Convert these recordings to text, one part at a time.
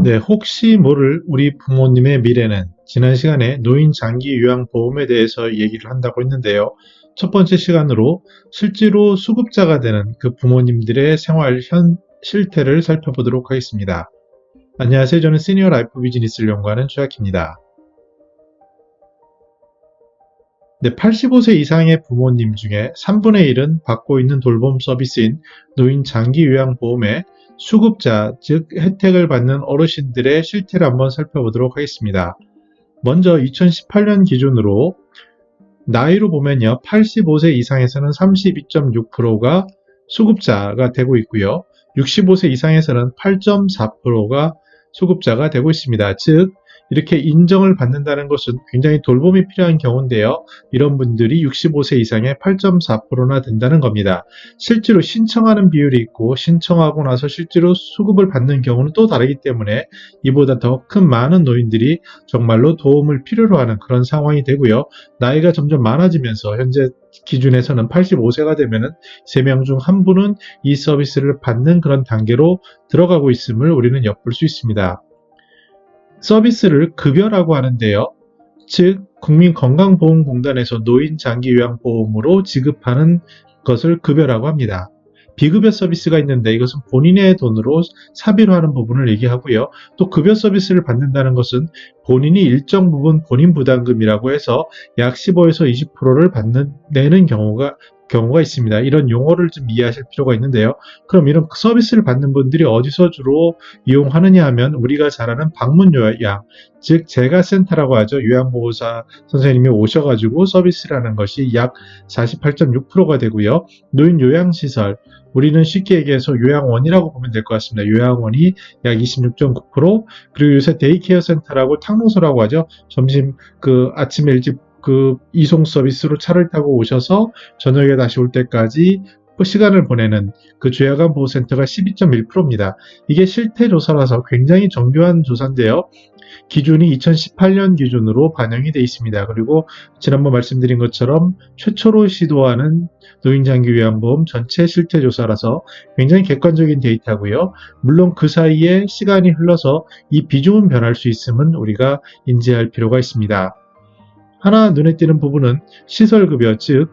네, 혹시 모를 우리 부모님의 미래는 지난 시간에 노인 장기 요양보험에 대해서 얘기를 한다고 했는데요. 첫 번째 시간으로 실제로 수급자가 되는 그 부모님들의 생활 실태를 살펴보도록 하겠습니다. 안녕하세요. 저는 시니어 라이프 비즈니스를 연구하는 최학입니다. 네, 85세 이상의 부모님 중에 3분의 1은 받고 있는 돌봄 서비스인 노인 장기 요양보험의 수급자, 즉 혜택을 받는 어르신들의 실태를 한번 살펴보도록 하겠습니다. 먼저 2018년 기준으로 나이로 보면요. 85세 이상에서는 32.6%가 수급자가 되고 있고요. 65세 이상에서는 8.4%가 수급자가 되고 있습니다. 즉 이렇게 인정을 받는다는 것은 굉장히 돌봄이 필요한 경우인데요. 이런 분들이 65세 이상의 8.4%나 된다는 겁니다. 실제로 신청하는 비율이 있고 신청하고 나서 실제로 수급을 받는 경우는 또 다르기 때문에 이보다 더 큰 많은 노인들이 정말로 도움을 필요로 하는 그런 상황이 되고요. 나이가 점점 많아지면서 현재 기준에서는 85세가 되면은 3명 중 1분은 이 서비스를 받는 그런 단계로 들어가고 있음을 우리는 엿볼 수 있습니다. 서비스를 급여라고 하는데요. 즉 국민건강보험공단에서 노인장기요양보험으로 지급하는 것을 급여라고 합니다. 비급여 서비스가 있는데 이것은 본인의 돈으로 사비로 하는 부분을 얘기하고요. 또 급여 서비스를 받는다는 것은 본인이 일정 부분 본인 부담금이라고 해서 약 15에서 20%를 내는 경우가 있습니다. 이런 용어를 좀 이해하실 필요가 있는데요. 그럼 이런 서비스를 받는 분들이 어디서 주로 이용하느냐 하면 우리가 잘 아는 방문 요양, 즉 재가센터라고 하죠. 요양보호사 선생님이 오셔가지고 서비스를 하는 것이 약 48.6%가 되고요. 노인 요양시설, 우리는 쉽게 얘기해서 요양원이라고 보면 될 것 같습니다. 요양원이 약 26.9%, 그리고 요새 데이케어 센터라고 탕로소라고 하죠. 아침에 일찍 이송 서비스로 차를 타고 오셔서 저녁에 다시 올 때까지 시간을 보내는 그 죄아간 보호센터가 12.1%입니다. 이게 실태 조사라서 굉장히 정교한 조사인데요. 기준이 2018년 기준으로 반영이 되어 있습니다. 그리고 지난번 말씀드린 것처럼 최초로 시도하는 노인장기요양보험 전체 실태조사라서 굉장히 객관적인 데이터고요. 물론 그 사이에 시간이 흘러서 이 비중은 변할 수 있음은 우리가 인지할 필요가 있습니다. 하나 눈에 띄는 부분은 시설급여, 즉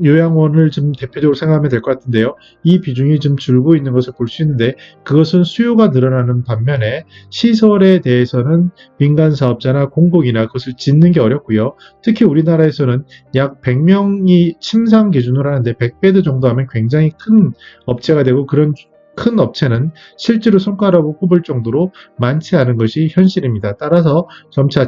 요양원을 좀 대표적으로 생각하면 될 것 같은데요. 이 비중이 좀 줄고 있는 것을 볼 수 있는데 그것은 수요가 늘어나는 반면에 시설에 대해서는 민간 사업자나 공공이나 그것을 짓는 게 어렵고요. 특히 우리나라에서는 약 100명이 침상 기준으로 하는데 100베드 정도 하면 굉장히 큰 업체가 되고 그런 큰 업체는 실제로 손가락으로 꼽을 정도로 많지 않은 것이 현실입니다. 따라서 점차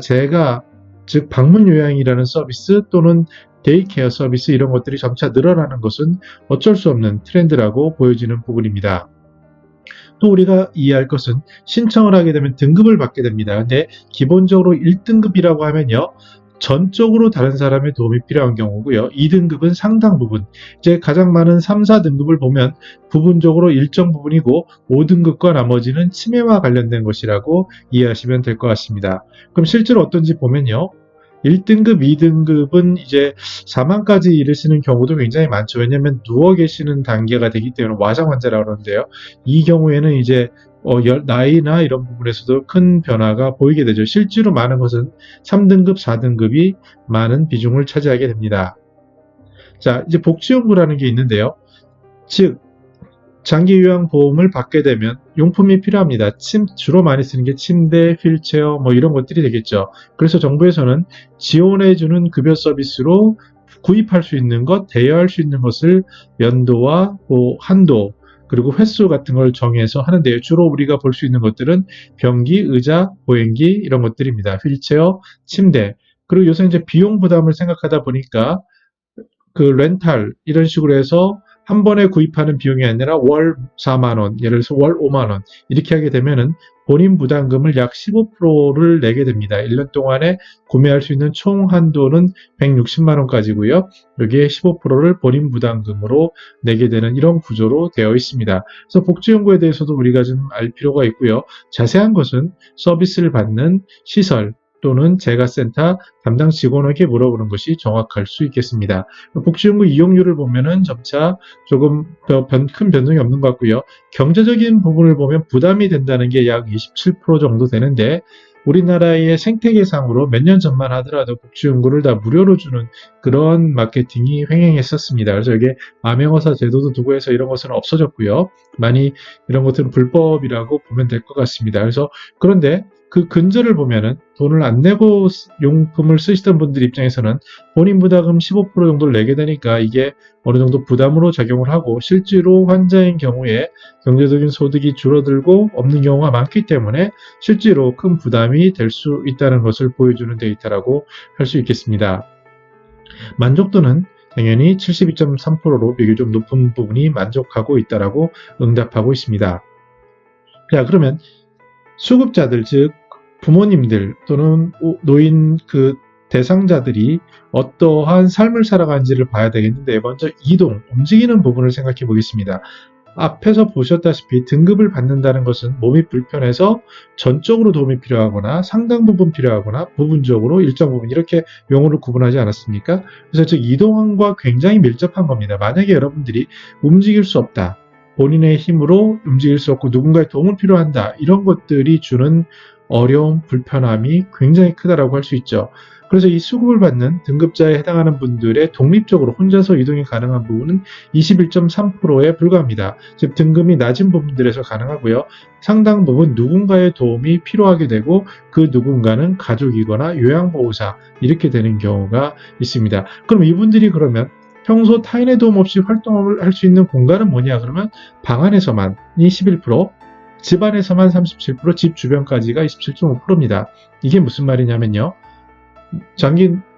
즉 방문 요양이라는 서비스 또는 데이케어 서비스 이런 것들이 점차 늘어나는 것은 어쩔 수 없는 트렌드라고 보여지는 부분입니다. 또 우리가 이해할 것은 신청을 하게 되면 등급을 받게 됩니다. 근데 기본적으로 1등급이라고 하면요. 전적으로 다른 사람의 도움이 필요한 경우고요. 2등급은 상당 부분, 이제 가장 많은 3, 4등급을 보면 부분적으로 일정 부분이고 5등급과 나머지는 치매와 관련된 것이라고 이해하시면 될 것 같습니다. 그럼 실제로 어떤지 보면요. 1등급, 2등급은 이제 사망까지 이르시는 경우도 굉장히 많죠. 왜냐하면 누워 계시는 단계가 되기 때문에 와장 환자라고 그러는데요. 이 경우에는 이제 나이나 이런 부분에서도 큰 변화가 보이게 되죠. 실제로 많은 것은 3등급, 4등급이 많은 비중을 차지하게 됩니다. 자, 이제 복지연구라는 게 있는데요. 즉, 장기요양보험을 받게 되면 용품이 필요합니다. 주로 많이 쓰는 게 침대, 휠체어 이런 것들이 되겠죠. 그래서 정부에서는 지원해주는 급여 서비스로 구입할 수 있는 것, 대여할 수 있는 것을 연도와 한도, 그리고 횟수 같은 걸 정해서 하는데요. 주로 우리가 볼 수 있는 것들은 변기, 의자, 보행기 이런 것들입니다. 휠체어, 침대. 그리고 요새 이제 비용 부담을 생각하다 보니까 그 렌탈 이런 식으로 해서 한 번에 구입하는 비용이 아니라 월 4만 원, 예를 들어서 월 5만 원 이렇게 하게 되면은 본인 부담금을 약 15%를 내게 됩니다. 1년 동안에 구매할 수 있는 총 한도는 160만 원까지고요. 여기에 15%를 본인 부담금으로 내게 되는 이런 구조로 되어 있습니다. 그래서 복지연구에 대해서도 우리가 좀 알 필요가 있고요. 자세한 것은 서비스를 받는 시설, 또는 재가센터 담당 직원에게 물어보는 것이 정확할 수 있겠습니다. 복지연구 이용률을 보면은 점차 조금 더 큰 변동이 없는 것 같고요. 경제적인 부분을 보면 부담이 된다는 게 약 27% 정도 되는데 우리나라의 생태계상으로 몇 년 전만 하더라도 복지연구를 다 무료로 주는 그런 마케팅이 횡행했었습니다. 그래서 이게 암행어사 제도도 두고 해서 이런 것은 없어졌고요. 많이 이런 것들은 불법이라고 보면 될 것 같습니다. 그래서 그런데 그 근저를 보면은 돈을 안 내고 용품을 쓰시던 분들 입장에서는 본인 부담금 15% 정도를 내게 되니까 이게 어느 정도 부담으로 작용을 하고 실제로 환자인 경우에 경제적인 소득이 줄어들고 없는 경우가 많기 때문에 실제로 큰 부담이 될 수 있다는 것을 보여주는 데이터라고 할 수 있겠습니다. 만족도는 당연히 72.3%로 비교적 높은 부분이 만족하고 있다라고 응답하고 있습니다. 자, 그러면 수급자들, 즉 부모님들 또는 노인 그 대상자들이 어떠한 삶을 살아가는지를 봐야 되겠는데 먼저 이동, 움직이는 부분을 생각해 보겠습니다. 앞에서 보셨다시피 등급을 받는다는 것은 몸이 불편해서 전적으로 도움이 필요하거나 상당 부분 필요하거나 부분적으로 일정 부분 이렇게 용어를 구분하지 않았습니까? 그래서 즉 이동과 굉장히 밀접한 겁니다. 만약에 여러분들이 움직일 수 없다. 본인의 힘으로 움직일 수 없고 누군가의 도움을 필요한다. 이런 것들이 주는 어려움, 불편함이 굉장히 크다라고 할 수 있죠. 그래서 이 수급을 받는 등급자에 해당하는 분들의 독립적으로 혼자서 이동이 가능한 부분은 21.3%에 불과합니다. 즉 등급이 낮은 부분들에서 가능하고요. 상당 부분 누군가의 도움이 필요하게 되고 그 누군가는 가족이거나 요양보호사 이렇게 되는 경우가 있습니다. 그럼 이분들이 그러면 평소 타인의 도움 없이 활동을 할 수 있는 공간은 뭐냐? 그러면 방 안에서만 11%, 집 안에서만 37%, 집 주변까지가 27.5%입니다. 이게 무슨 말이냐면요.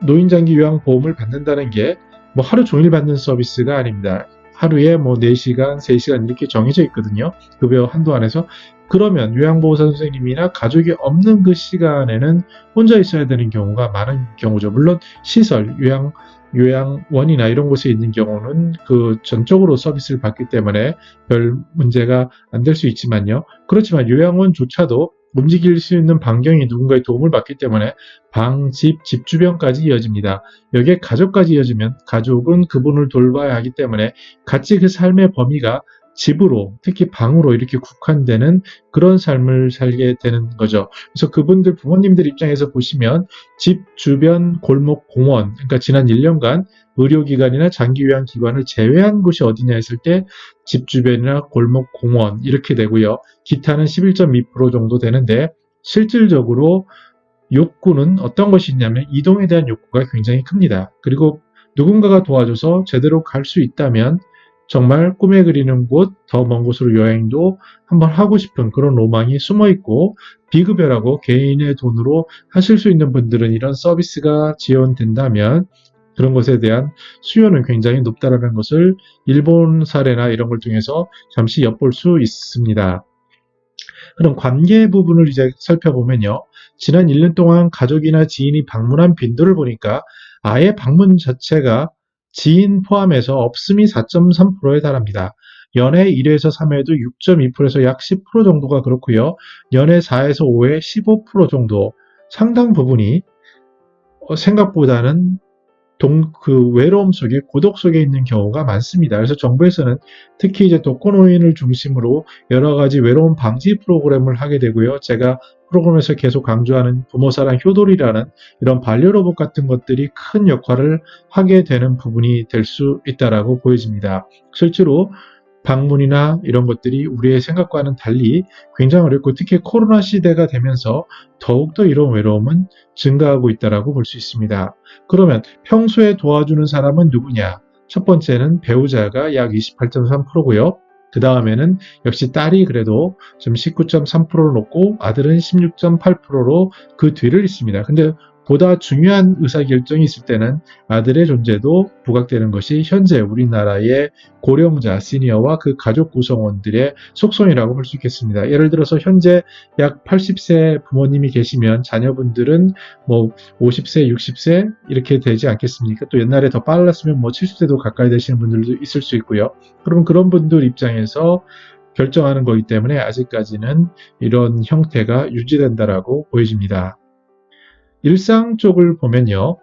노인 장기 요양 보험을 받는다는 게 뭐 하루 종일 받는 서비스가 아닙니다. 하루에 뭐 4시간, 3시간 이렇게 정해져 있거든요. 급여 한도 안에서. 그러면 요양보호사 선생님이나 가족이 없는 그 시간에는 혼자 있어야 되는 경우가 많은 경우죠. 물론 시설, 요양원이나 이런 곳에 있는 경우는 그 전적으로 서비스를 받기 때문에 별 문제가 안 될 수 있지만요. 그렇지만 요양원조차도 움직일 수 있는 반경이 누군가의 도움을 받기 때문에 방, 집 주변까지 이어집니다. 여기에 가족까지 이어지면 가족은 그분을 돌봐야 하기 때문에 같이 그 삶의 범위가 집으로, 특히 방으로 이렇게 국한되는 그런 삶을 살게 되는 거죠. 그래서 그분들 부모님들 입장에서 보시면 집 주변 골목 공원, 그러니까 지난 1년간 의료기관이나 장기요양기관을 제외한 곳이 어디냐 했을 때 집 주변이나 골목 공원 이렇게 되고요. 기타는 11.2% 정도 되는데 실질적으로 욕구는 어떤 것이 있냐면 이동에 대한 욕구가 굉장히 큽니다. 그리고 누군가가 도와줘서 제대로 갈 수 있다면 정말 꿈에 그리는 곳, 더 먼 곳으로 여행도 한번 하고 싶은 그런 로망이 숨어 있고 비급여라고 개인의 돈으로 하실 수 있는 분들은 이런 서비스가 지원된다면 그런 것에 대한 수요는 굉장히 높다라는 것을 일본 사례나 이런 걸 통해서 잠시 엿볼 수 있습니다. 그럼 관계 부분을 이제 살펴보면요. 지난 1년 동안 가족이나 지인이 방문한 빈도를 보니까 아예 방문 자체가 지인 포함해서 없음이 4.3%에 달합니다. 연애 1회에서 3회도 6.2%에서 약 10% 정도가 그렇고요. 연애 4에서 5회 15% 정도 상당 부분이 생각보다는 외로움 속에, 고독 속에 있는 경우가 많습니다. 그래서 정부에서는 특히 이제 독거노인을 중심으로 여러 가지 외로움 방지 프로그램을 하게 되고요. 제가 프로그램에서 계속 강조하는 부모사랑 효돌이라는 이런 반려로봇 같은 것들이 큰 역할을 하게 되는 부분이 될 수 있다라고 보여집니다. 실제로 방문이나 이런 것들이 우리의 생각과는 달리 굉장히 어렵고 특히 코로나 시대가 되면서 더욱더 이런 외로움은 증가하고 있다고 볼 수 있습니다. 그러면 평소에 도와주는 사람은 누구냐? 첫 번째는 배우자가 약 28.3%고요. 그 다음에는 역시 딸이 그래도 좀 19.3%를 놓고 아들은 16.8%로 그 뒤를 잇습니다. 근데 보다 중요한 의사결정이 있을 때는 아들의 존재도 부각되는 것이 현재 우리나라의 고령자, 시니어와 그 가족 구성원들의 속성이라고 볼 수 있겠습니다. 예를 들어서 현재 약 80세 부모님이 계시면 자녀분들은 뭐 50세, 60세 이렇게 되지 않겠습니까? 또 옛날에 더 빨랐으면 뭐 70세도 가까이 되시는 분들도 있을 수 있고요. 그러면 그런 분들 입장에서 결정하는 거기 때문에 아직까지는 이런 형태가 유지된다라고 보여집니다. 일상 쪽을 보면요.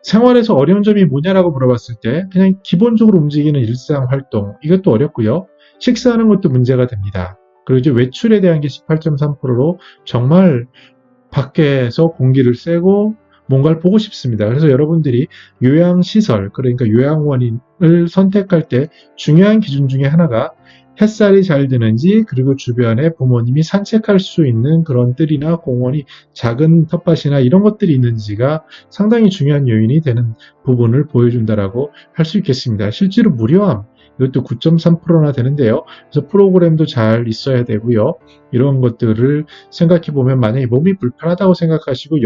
생활에서 어려운 점이 뭐냐라고 물어봤을 때 그냥 기본적으로 움직이는 일상 활동 이것도 어렵고요. 식사하는 것도 문제가 됩니다. 그리고 이제 외출에 대한 게 18.3%로 정말 밖에서 공기를 쐬고 뭔가를 보고 싶습니다. 그래서 여러분들이 요양시설, 그러니까 요양원을 선택할 때 중요한 기준 중에 하나가 햇살이 잘 드는지, 그리고 주변에 부모님이 산책할 수 있는 그런 뜰이나 공원이 작은 텃밭이나 이런 것들이 있는지가 상당히 중요한 요인이 되는 부분을 보여준다라고 할 수 있겠습니다. 실제로 무료함, 이것도 9.3%나 되는데요. 그래서 프로그램도 잘 있어야 되고요. 이런 것들을 생각해 보면 만약에 몸이 불편하다고 생각하시고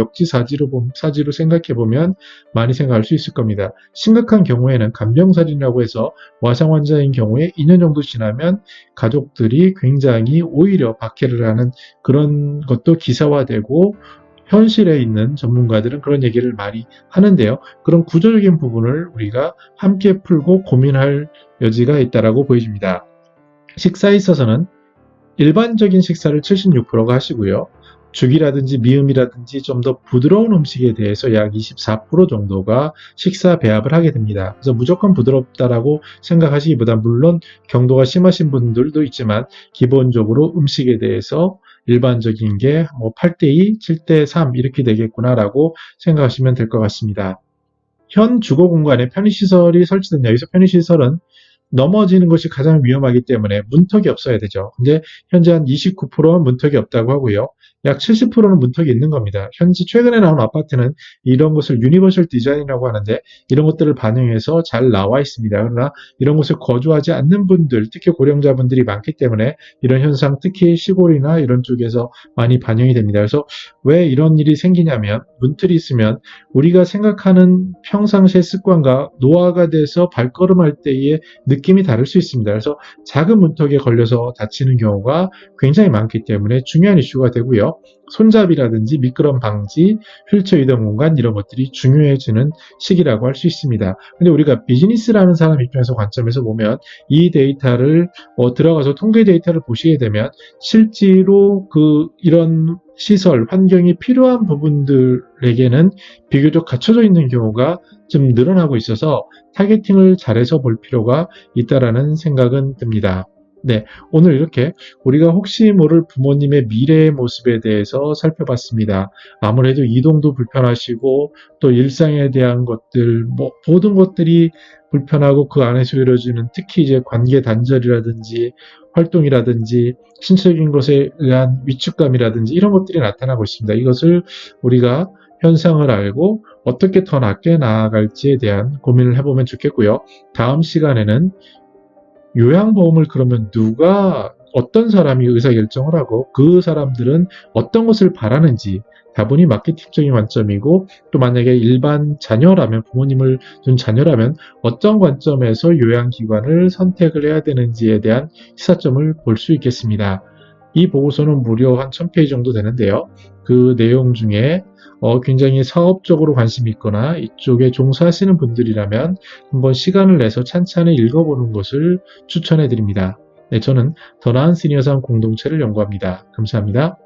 사지로 생각해 보면 많이 생각할 수 있을 겁니다. 심각한 경우에는 간병살인이라고 해서 와상 환자인 경우에 2년 정도 지나면 가족들이 굉장히 오히려 박해를 하는 그런 것도 기사화되고 현실에 있는 전문가들은 그런 얘기를 많이 하는데요. 그런 구조적인 부분을 우리가 함께 풀고 고민할 여지가 있다라고 보여집니다. 식사에 있어서는 일반적인 식사를 76%가 하시고요. 죽이라든지 미음이라든지 좀 더 부드러운 음식에 대해서 약 24% 정도가 식사 배합을 하게 됩니다. 그래서 무조건 부드럽다라고 생각하시기보다 물론 경도가 심하신 분들도 있지만 기본적으로 음식에 대해서 일반적인 게 뭐 8대2, 7대3 이렇게 되겠구나라고 생각하시면 될 것 같습니다. 현 주거 공간에 편의시설이 설치됐냐. 여기서 편의시설은 넘어지는 것이 가장 위험하기 때문에 문턱이 없어야 되죠. 근데 현재 한 29%는 문턱이 없다고 하고요. 약 70%는 문턱이 있는 겁니다. 현재 최근에 나온 아파트는 이런 것을 유니버셜 디자인이라고 하는데 이런 것들을 반영해서 잘 나와 있습니다. 그러나 이런 곳에 거주하지 않는 분들, 특히 고령자분들이 많기 때문에 이런 현상, 특히 시골이나 이런 쪽에서 많이 반영이 됩니다. 그래서 왜 이런 일이 생기냐면 문틀이 있으면 우리가 생각하는 평상시의 습관과 노화가 돼서 발걸음할 때의 느낌이 다를 수 있습니다. 그래서 작은 문턱에 걸려서 다치는 경우가 굉장히 많기 때문에 중요한 이슈가 되고요. 손잡이라든지 미끄럼 방지, 휠체어 이동 공간 이런 것들이 중요해지는 시기라고 할 수 있습니다. 근데 우리가 비즈니스라는 사람 입장에서 관점에서 보면 이 데이터를 들어가서 통계 데이터를 보시게 되면 실제로 이런 시설, 환경이 필요한 부분들에게는 비교적 갖춰져 있는 경우가 좀 늘어나고 있어서 타겟팅을 잘해서 볼 필요가 있다라는 생각은 듭니다. 네, 오늘 이렇게 우리가 혹시 모를 부모님의 미래의 모습에 대해서 살펴봤습니다. 아무래도 이동도 불편하시고 또 일상에 대한 것들, 모든 것들이 불편하고 그 안에서 이루어지는 특히 이제 관계 단절이라든지 활동이라든지 신체적인 것에 의한 위축감이라든지 이런 것들이 나타나고 있습니다. 이것을 우리가 현상을 알고 어떻게 더 낫게 나아갈지에 대한 고민을 해보면 좋겠고요. 다음 시간에는 요양보험을 그러면 어떤 사람이 의사결정을 하고 그 사람들은 어떤 것을 바라는지 다분히 마케팅적인 관점이고 또 만약에 일반 자녀라면 부모님을 둔 자녀라면 어떤 관점에서 요양기관을 선택을 해야 되는지에 대한 시사점을 볼 수 있겠습니다. 이 보고서는 무려 한 1000페이지 정도 되는데요. 그 내용 중에 굉장히 사업적으로 관심이 있거나 이쪽에 종사하시는 분들이라면 한번 시간을 내서 찬찬히 읽어보는 것을 추천해 드립니다. 네, 저는 더 나은 시니어 삶 공동체를 연구합니다. 감사합니다.